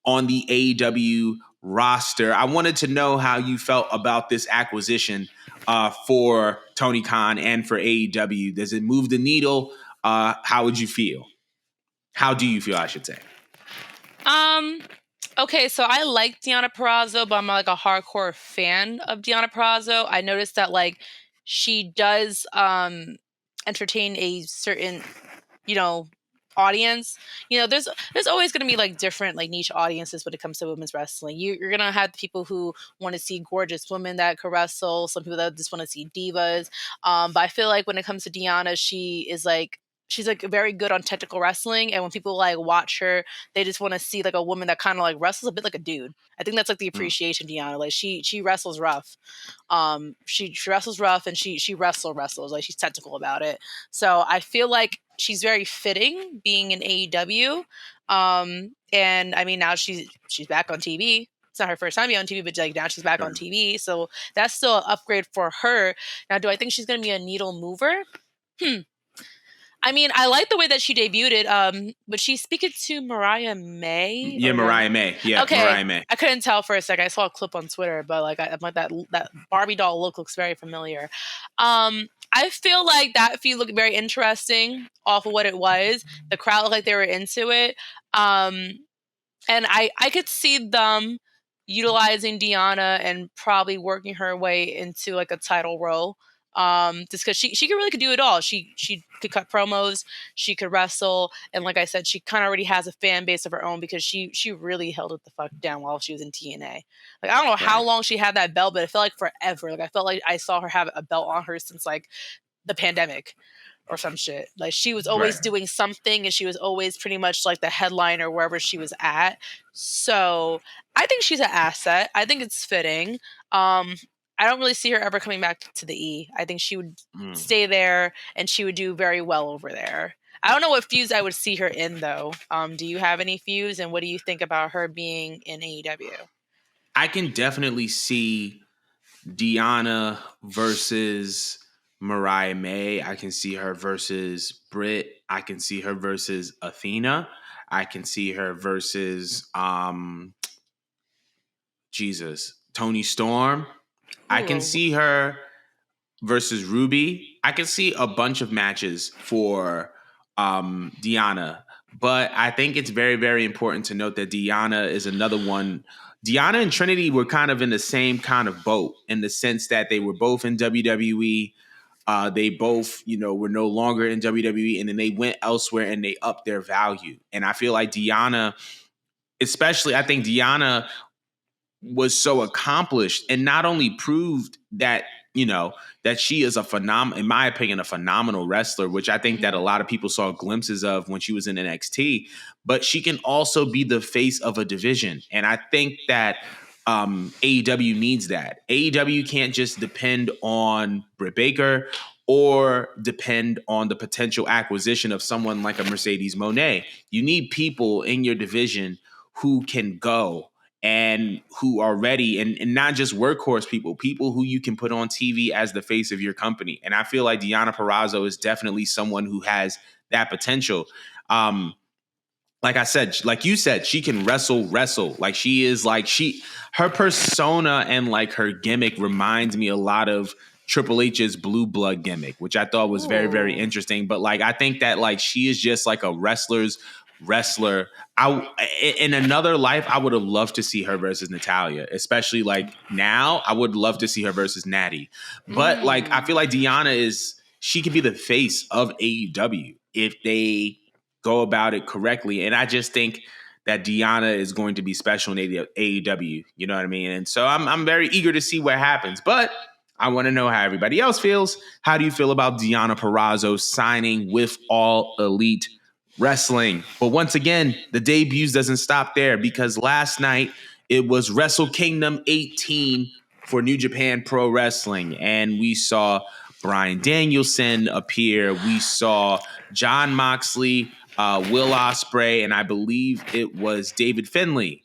on the AEW roster. I wanted to know how you felt about this acquisition for Tony Khan and for AEW. Does it move the needle? How would you feel? How do you feel, I should say? Okay, so I like Deonna Purrazzo, but I'm like a hardcore fan of Deonna Purrazzo. I noticed that like she does entertain a certain, audience. There's always going to be like different like niche audiences when it comes to women's wrestling. You're going to have the people who want to see gorgeous women that can wrestle, some people that just want to see divas. But I feel like when it comes to Deonna, she's like very good on technical wrestling, and when people like watch her, they just want to see like a woman that kind of like wrestles a bit like a dude. I think that's like the appreciation of Deonna. Like she wrestles rough. She wrestles rough, and she wrestles like she's technical about it. So I feel like she's very fitting being in AEW. And I mean now she's back on TV. It's not her first time being on TV, but like now she's back on TV. So that's still an upgrade for her. Now, do I think she's going to be a needle mover? I mean, I like the way that she debuted. But she's speaking to Mariah May. Yeah, Mariah May. Yeah, okay. Mariah May. I couldn't tell for a second. I saw a clip on Twitter, but like, I'm like that Barbie doll look looks very familiar. I feel like that feud looked very interesting off of what it was. The crowd looked like they were into it. And I could see them utilizing Deonna and probably working her way into like a title role. Just because she really could do it all. She could cut promos, she could wrestle, and like I said, she kind of already has a fan base of her own because she really held it the fuck down while she was in TNA. Like I don't know how long she had that belt, but it felt like forever. Like I felt like I saw her have a belt on her since like the pandemic or some shit. Like she was always doing something, and she was always pretty much like the headliner wherever she was at. So I think she's an asset. I think it's fitting. I don't really see her ever coming back to the E. I think she would stay there, and she would do very well over there. I don't know what feuds I would see her in, though. Do you have any feuds, and what do you think about her being in AEW? I can definitely see Deonna versus Mariah May. I can see her versus Britt. I can see her versus Athena. I can see her versus Toni Storm. I can see her versus Ruby. I can see a bunch of matches for Deonna, but I think it's very, very important to note that Deonna is another one. Deonna and Trinity were kind of in the same kind of boat in the sense that they were both in WWE. They both, were no longer in WWE, and then they went elsewhere and they upped their value. And I feel like Deonna, I think Deonna was so accomplished and not only proved that that she is in my opinion, a phenomenal wrestler, which I think that a lot of people saw glimpses of when she was in NXT, but she can also be the face of a division. And I think that AEW needs that. AEW can't just depend on Britt Baker or depend on the potential acquisition of someone like a Mercedes Moné. You need people in your division who can go and who are ready, and not just workhorse people who you can put on TV as the face of your company. And I feel like Deonna Purrazzo is definitely someone who has that potential. Like I said, like you said, she can wrestle. Like she is like her persona and like her gimmick reminds me a lot of Triple H's Blue Blood gimmick, which I thought was very, very interesting. But like, I think that like she is just like a wrestler's wrestler. In another life, I would have loved to see her versus Natalya, especially like now. I would love to see her versus Natty. But like, I feel like she could be the face of AEW if they go about it correctly. And I just think that Deonna is going to be special in AEW. You know what I mean? And so I'm very eager to see what happens. But I want to know how everybody else feels. How do you feel about Deonna Purrazzo signing with All Elite Wrestling? But once again, the debuts doesn't stop there, because last night it was Wrestle Kingdom 18 for New Japan Pro Wrestling. And we saw Bryan Danielson appear. We saw Jon Moxley, Will Ospreay, and I believe it was David Finlay.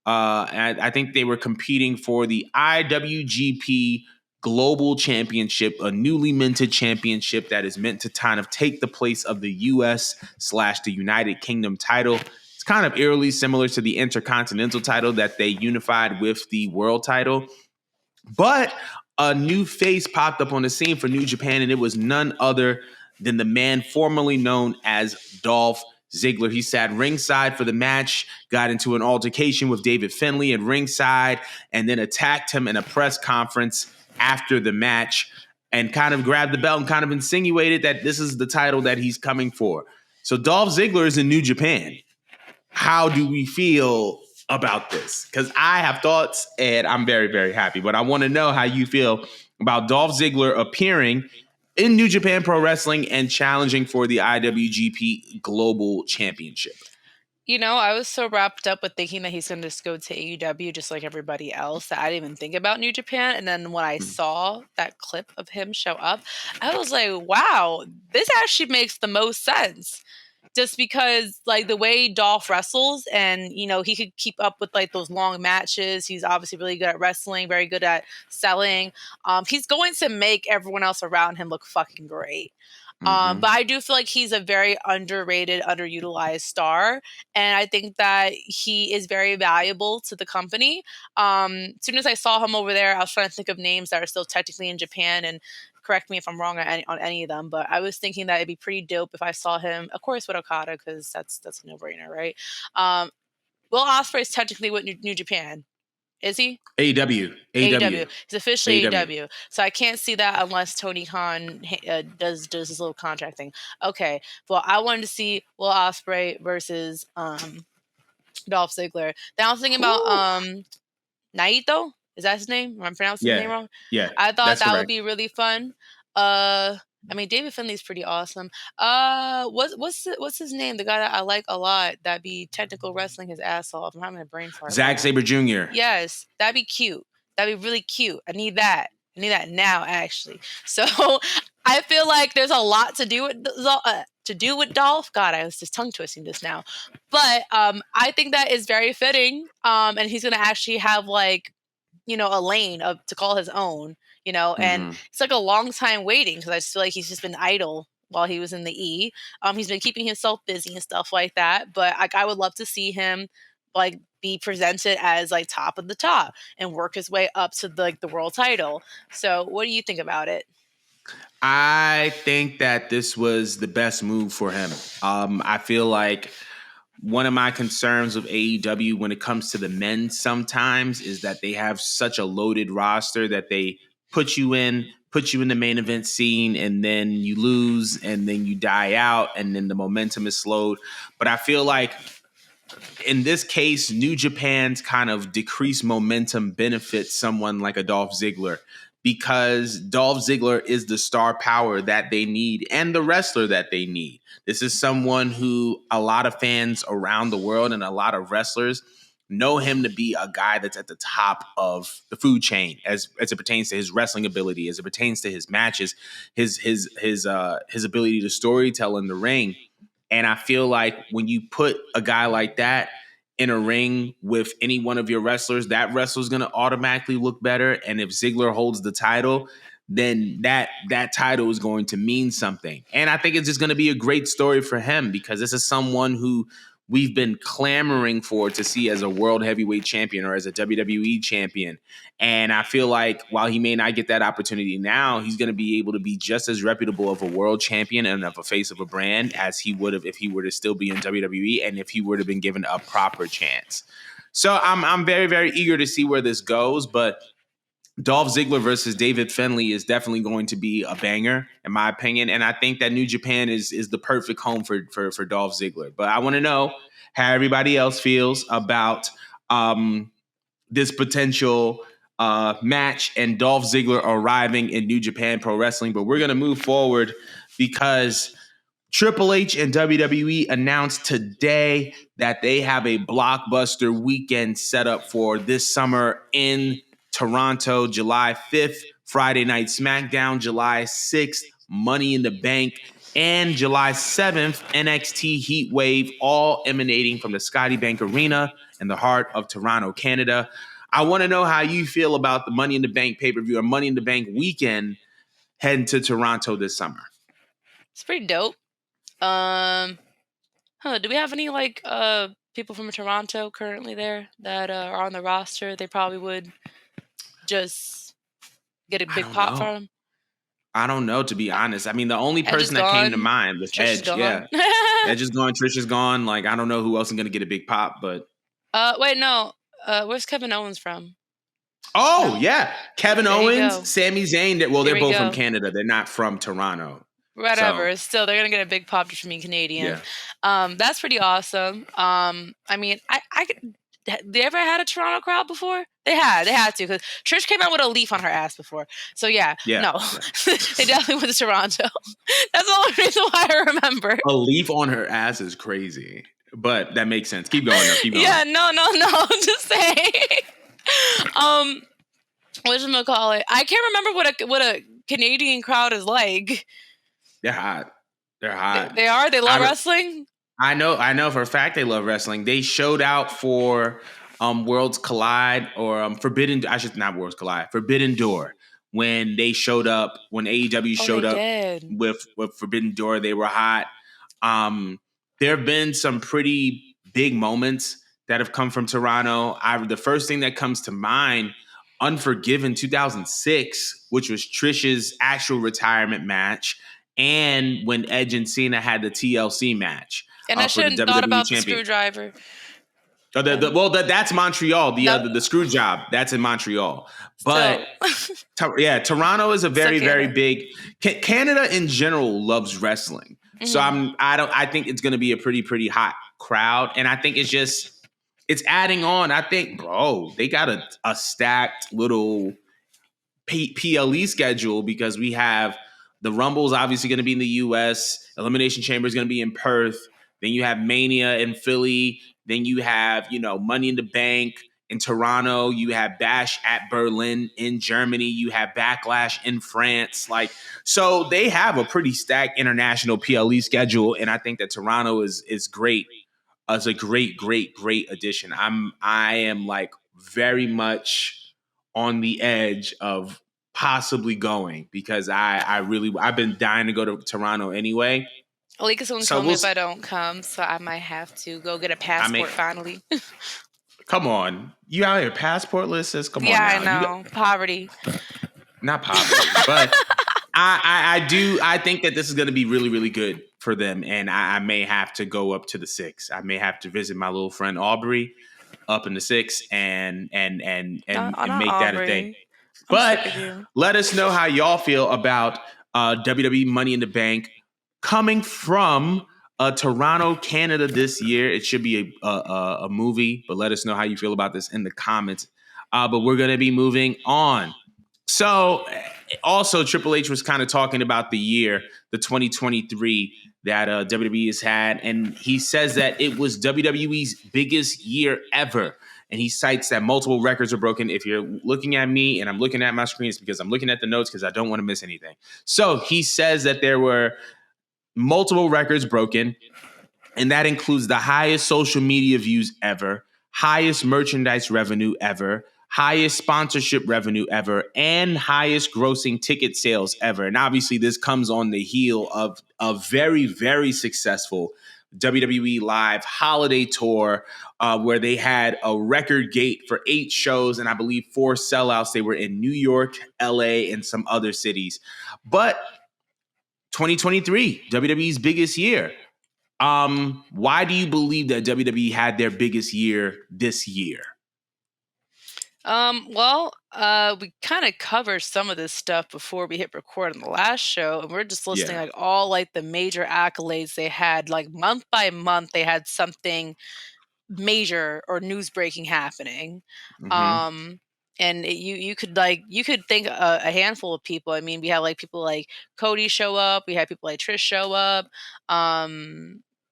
And I think they were competing for the IWGP Global Championship, a newly minted championship that is meant to kind of take the place of the US/the United Kingdom title. It's kind of eerily similar to the Intercontinental title that they unified with the World title. But a new face popped up on the scene for New Japan, and it was none other than the man formerly known as Dolph Ziggler. He sat ringside for the match, got into an altercation with David Finlay at ringside, and then attacked him in a press conference after the match, and kind of grabbed the belt and kind of insinuated that this is the title that he's coming for. So Dolph Ziggler is in New Japan. How do we feel about this? Because I have thoughts, and I'm very, very happy. But I want to know how you feel about Dolph Ziggler appearing in New Japan Pro Wrestling and challenging for the IWGP Global Championship. You know, I was so wrapped up with thinking that he's going to just go to AEW just like everybody else that I didn't even think about New Japan. And then when I saw that clip of him show up, I was like, wow, this actually makes the most sense. Just because, like, the way Dolph wrestles, and, you know, he could keep up with, like, those long matches. He's obviously really good at wrestling, very good at selling. He's going to make everyone else around him look fucking great. But I do feel like he's a very underrated, underutilized star. And I think that he is very valuable to the company. As soon as I saw him over there, I was trying to think of names that are still technically in Japan, and correct me if I'm wrong on any of them, but I was thinking that it'd be pretty dope if I saw him, of course, with Okada, because that's a no-brainer, right? Will Ospreay is technically with New Japan. Is he? AEW. AEW. He's officially AEW. So I can't see that unless Tony Khan does his little contract thing. Okay. Well, I wanted to see Will Ospreay versus Dolph Ziggler. Then I was thinking about Naito. Is that his name? Am I pronouncing his name wrong? Yeah. I thought that would be really fun. I mean, David Finlay's pretty awesome. What's his name? The guy that I like a lot that be technical wrestling his ass off. I'm having a brain fart. Zack Sabre Jr. Yes, that'd be cute. That'd be really cute. I need that. I need that now, actually. So I feel like there's a lot to do with Dolph. God, I was just tongue twisting just now. But I think that is very fitting. And he's gonna actually have, like, you know, a lane to call his own, you know, and it's like a long time waiting, because I just feel like he's just been idle while he was in the E. He's been keeping himself busy and stuff like that. But I would love to see him, like, be presented as, like, top of the top and work his way up to the world title. So what do you think about it? I think that this was the best move for him. I feel like one of my concerns with AEW when it comes to the men sometimes is that they have such a loaded roster that they put you in the main event scene, and then you lose, and then you die out, and then the momentum is slowed. But I feel like in this case, New Japan's kind of decreased momentum benefits someone like a Dolph Ziggler, because Dolph Ziggler is the star power that they need and the wrestler that they need. This is someone who a lot of fans around the world and a lot of wrestlers know him to be a guy that's at the top of the food chain as it pertains to his wrestling ability, as it pertains to his matches, his ability to storytell in the ring. And I feel like when you put a guy like that in a ring with any one of your wrestlers, that wrestler's going to automatically look better. And if Ziggler holds the title, then that title is going to mean something. And I think it's just going to be a great story for him, because this is someone who we've been clamoring for to see as a world heavyweight champion or as a WWE champion. And I feel like while he may not get that opportunity now, he's going to be able to be just as reputable of a world champion and of a face of a brand as he would have if he were to still be in WWE and if he would have been given a proper chance. So I'm very, very eager to see where this goes. But Dolph Ziggler versus David Finlay is definitely going to be a banger, in my opinion. And I think that New Japan is the perfect home for Dolph Ziggler. But I want to know how everybody else feels about this potential match and Dolph Ziggler arriving in New Japan Pro Wrestling. But we're going to move forward because Triple H and WWE announced today that they have a blockbuster weekend set up for this summer in Toronto, July 5th, Friday Night SmackDown, July 6th, Money in the Bank, and July 7th, NXT Heat Wave, all emanating from the Scotiabank Arena in the heart of Toronto, Canada. I want to know how you feel about the Money in the Bank pay-per-view or Money in the Bank weekend heading to Toronto this summer. It's pretty dope. Do we have any people from Toronto currently there that are on the roster? They probably would just get a big pop from him. I don't know, to be honest. I mean, the only person that came to mind was Edge. Yeah, Edge is gone. Trish is gone. Like, I don't know who else is going to get a big pop, but wait, no. Where's Kevin Owens from? Oh, no. Yeah. Kevin Owens, Sami Zayn. Well, they're both from Canada. They're not from Toronto. Whatever. So. Still, they're going to get a big pop just from being Canadian. Yeah. That's pretty awesome. I mean, they ever had a Toronto crowd before? They had to, because Trish came out with a leaf on her ass before. So they definitely went to Toronto. That's the only reason why I remember. A leaf on her ass is crazy, but that makes sense. Keep going though. Keep going. Yeah, no. Just saying. Whatchamacallit? I can't remember what a Canadian crowd is like. They're hot. They're hot. They are. They love wrestling. I know for a fact they love wrestling. They showed out for Worlds Collide or Forbidden Door when they showed up, when AEW showed up with Forbidden Door. They were hot. There have been some pretty big moments that have come from Toronto. The first thing that comes to mind, Unforgiven 2006, which was Trish's actual retirement match, and when Edge and Cena had the TLC match. And I shouldn't have thought about the screwdriver. That's Montreal. The screw job, that's in Montreal. But Toronto is a very, very big. Canada in general loves wrestling, so I think it's going to be a pretty hot crowd, and I think it's adding on. I think, bro, they got a stacked little PLE schedule, because we have the Rumble's obviously going to be in the U.S. Elimination Chamber is going to be in Perth. Then you have Mania in Philly. Then you have, Money in the Bank in Toronto. You have Bash at Berlin in Germany. You have Backlash in France. So they have a pretty stacked international PLE schedule, and I think that Toronto is great. It's a great addition. I am very much on the edge of possibly going, because I've been dying to go to Toronto anyway. Alika's gonna tell me if I don't come, so I might have to go get a passport finally. Come on, you out here passportless? Come on. Yeah, I know. Poverty. Not poverty, but I think that this is going to be really, really good for them, and I may have to go up to the 6. I may have to visit my little friend Aubrey up in the 6 and make that a thing. But let us know how y'all feel about WWE Money in the Bank coming from Toronto, Canada this year. It should be a movie, but let us know how you feel about this in the comments. But we're going to be moving on. So also Triple H was kind of talking about the year, the 2023, that WWE has had, and he says that it was WWE's biggest year ever. And he cites that multiple records are broken. If you're looking at me and I'm looking at my screen, it's because I'm looking at the notes because I don't want to miss anything. So he says that there were multiple records broken, and that includes the highest social media views ever, highest merchandise revenue ever, highest sponsorship revenue ever, and highest grossing ticket sales ever. And obviously, this comes on the heel of a very, very successful WWE Live holiday tour where they had a record gate for 8 shows and I believe 4 sellouts. They were in New York, LA, and some other cities. But 2023, WWE's biggest year. Why do you believe that WWE had their biggest year this year? We kind of covered some of this stuff before we hit record on the last show, and we're just listing like all like the major accolades they had. Like month by month, they had something major or news breaking happening. And you could think a handful of people. I mean, we had like people like Cody show up. We had people like Trish show up.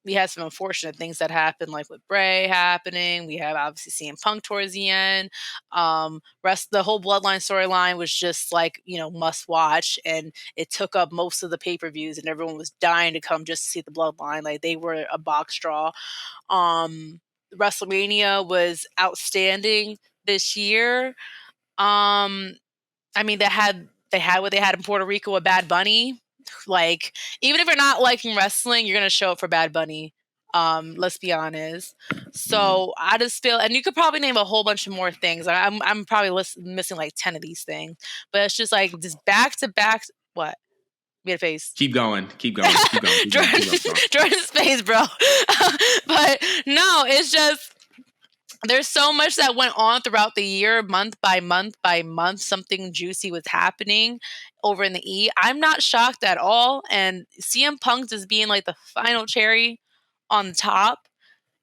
We had some unfortunate things that happened, like with Bray happening. We have obviously CM Punk towards the end. The whole Bloodline storyline was just like, must watch, and it took up most of the pay-per-views, and everyone was dying to come just to see the Bloodline. Like they were a box draw. WrestleMania was outstanding this year. I mean, they had what they had in Puerto Rico with Bad Bunny. Like, even if you're not liking wrestling, you're gonna show up for Bad Bunny. Let's be honest. So I just feel, and you could probably name a whole bunch of more things. I'm probably missing like 10 of these things, but it's just like just back to back. What? Made a face. Keep going. Jordan's face, bro. But no, it's just there's so much that went on throughout the year, month by month by month. Something juicy was happening over in the E. I'm not shocked at all. And CM Punk just being like the final cherry on top.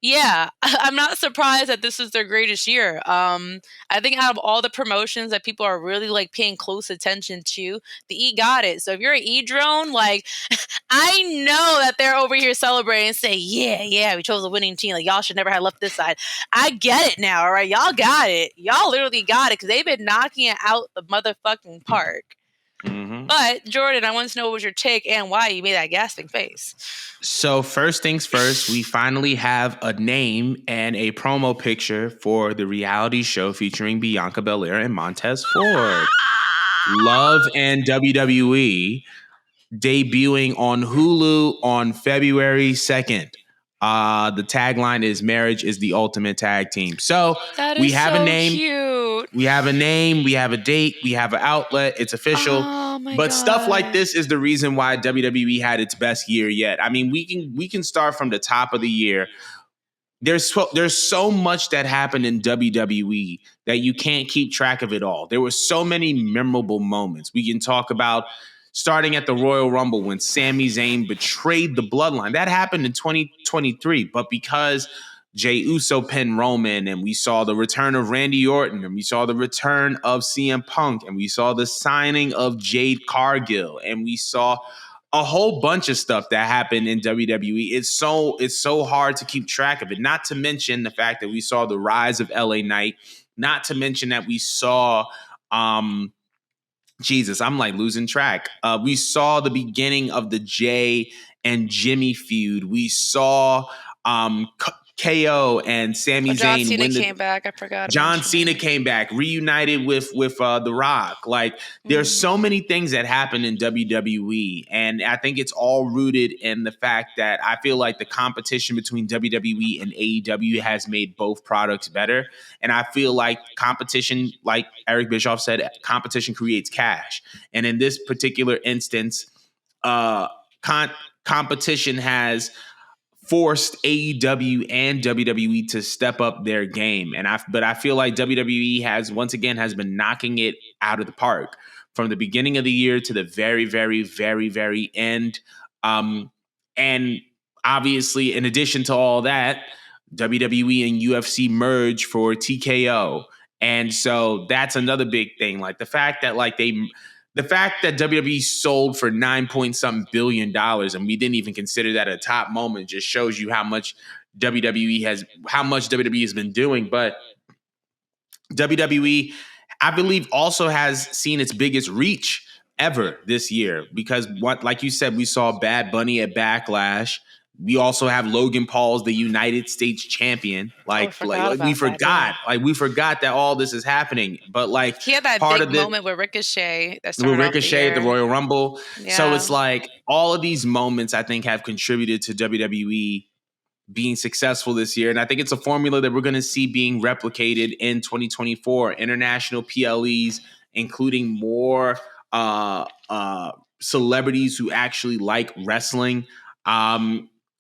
Yeah, I'm not surprised that this is their greatest year. I think out of all the promotions that people are really like paying close attention to, the E got it. So if you're an E drone, like I know that they're over here celebrating and say, yeah, we chose a winning team. Like y'all should never have left this side. I get it now, all right? Y'all got it. Y'all literally got it because they've been knocking it out the motherfucking park. But Jordan, I want to know what was your take and why you made that gasping face. So first things first, we finally have a name and a promo picture for the reality show featuring Bianca Belair and Montez Ford. Love and WWE debuting on Hulu on February 2nd. The tagline is "Marriage is the ultimate tag team." So we have a name. Cute. We have a name. We have a date. We have an outlet. It's official. But stuff like this is the reason why WWE had its best year yet. I mean, we can start from the top of the year. There's so much that happened in WWE that you can't keep track of it all. There were so many memorable moments. We can talk about starting at the Royal Rumble when Sami Zayn betrayed the Bloodline. That happened in 2023, but because Jey Uso pinned Roman, and we saw the return of Randy Orton, and we saw the return of CM Punk, and we saw the signing of Jade Cargill, and we saw a whole bunch of stuff that happened in WWE. It's so hard to keep track of it. Not to mention the fact that we saw the rise of LA Knight. Not to mention that we saw Jesus, I'm like losing track. We saw the beginning of the Jay and Jimmy feud. We saw KO and Sami Zayn. John Cena came back. I forgot. John Cena came back, reunited with The Rock. Like there's so many things that happened in WWE, and I think it's all rooted in the fact that I feel like the competition between WWE and AEW has made both products better. And I feel like competition, like Eric Bischoff said, competition creates cash. And in this particular instance, competition has forced AEW and WWE to step up their game. But I feel like WWE has been knocking it out of the park from the beginning of the year to the very, very, very, very end. And obviously, in addition to all that, WWE and UFC merge for TKO. And so that's another big thing. Like the fact that like the fact that WWE sold for $9 billion and we didn't even consider that a top moment just shows you how much WWE has been doing. But WWE, I believe, also has seen its biggest reach ever this year because like you said, we saw Bad Bunny at Backlash. We also have Logan Paul as the United States champion. We forgot that all this is happening. But like, he had that part big of it, moment with Ricochet at the Royal Rumble. Yeah. So it's like all of these moments I think have contributed to WWE being successful this year. And I think it's a formula that we're going to see being replicated in 2024. International PLEs, including more celebrities who actually like wrestling,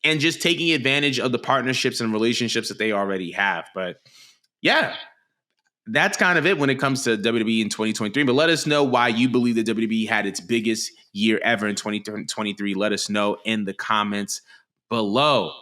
and just taking advantage of the partnerships and relationships that they already have. But yeah, that's kind of it when it comes to WWE in 2023. But let us know why you believe that WWE had its biggest year ever in 2023. Let us know in the comments below.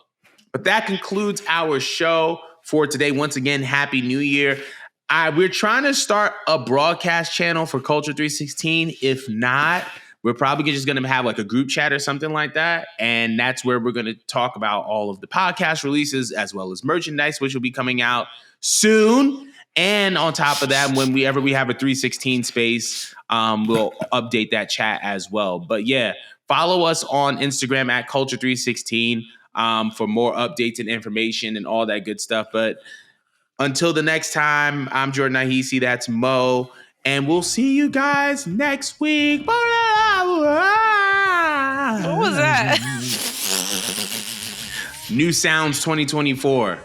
But that concludes our show for today. Once again, Happy New Year. We're trying to start a broadcast channel for Culture 316. If not, we're probably just going to have like a group chat or something like that. And that's where we're going to talk about all of the podcast releases as well as merchandise, which will be coming out soon. And on top of that, whenever we have a 316 space, we'll update that chat as well. But yeah, follow us on Instagram at Culture 316 for more updates and information and all that good stuff. But until the next time, I'm Jordan Ahisi. That's Mo. And we'll see you guys next week. What was that? New Sounds 2024.